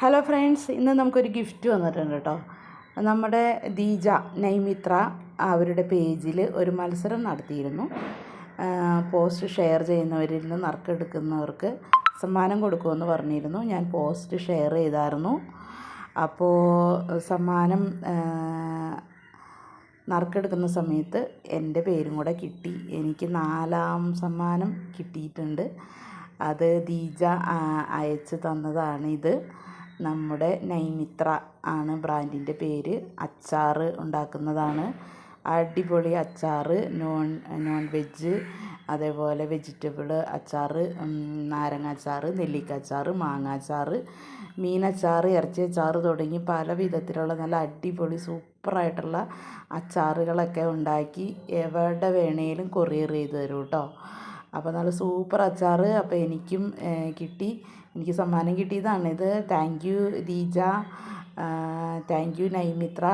Hello friends, ഇന്ന് നമുക്കൊരു gift വന്നിട്ടുണ്ട് കേട്ടോ. നമ്മുടെ ദീജ നൈമിത്ര അവരുടെ പേജിൽ ഒരു മത്സരം നടത്തിയിരുന്നു. പോസ്റ്റ് ഷെയർ ചെയ്യുന്നവരിൽ നിന്ന് നറുക്കെടുക്കുന്നവർക്ക് സമ്മാനം കൊടുക്കുമെന്ന് പറഞ്ഞിരുന്നു. ഞാൻ പോസ്റ്റ് ഷെയർ ചെയ്തായിരുന്നു. അപ്പോൾ സമ്മാനം നറുക്കെടുക്കുന്ന സമയത്ത് എൻ്റെ പേരും കൂടെ കിട്ടി. എനിക്ക് 4ാം സമ്മാനം കിട്ടിയിട്ടുണ്ട്. അത് ദീജ അയച്ചു തന്നതാണിത്. നമ്മുടെ നൈമിത്ര ആണ് ബ്രാൻഡിൻ്റെ പേര്. അച്ചാർ ഉണ്ടാക്കുന്നതാണ്. അടിപൊളി അച്ചാർ, നോൺ വെജ്, അതേപോലെ വെജിറ്റബിൾ അച്ചാർ, നാരങ്ങ അച്ചാർ, നെല്ലിക്ക അച്ചാർ, മാങ്ങ അച്ചാർ, മീനച്ചാർ, ഇറച്ചി അച്ചാർ തുടങ്ങി പല വിധത്തിലുള്ള നല്ല അടിപൊളി സൂപ്പറായിട്ടുള്ള അച്ചാറുകളൊക്കെ ഉണ്ടാക്കി എവിടെ വേണേലും കൊറിയർ ചെയ്ത് തരും കേട്ടോ. അപ്പോൾ നല്ല സൂപ്പർ അച്ചാർ. അപ്പോൾ എനിക്കും കിട്ടി. എനിക്ക് സമ്മാനം കിട്ടിയതാണിത്. Thank you Deeja, thank you നൈമിത്ര.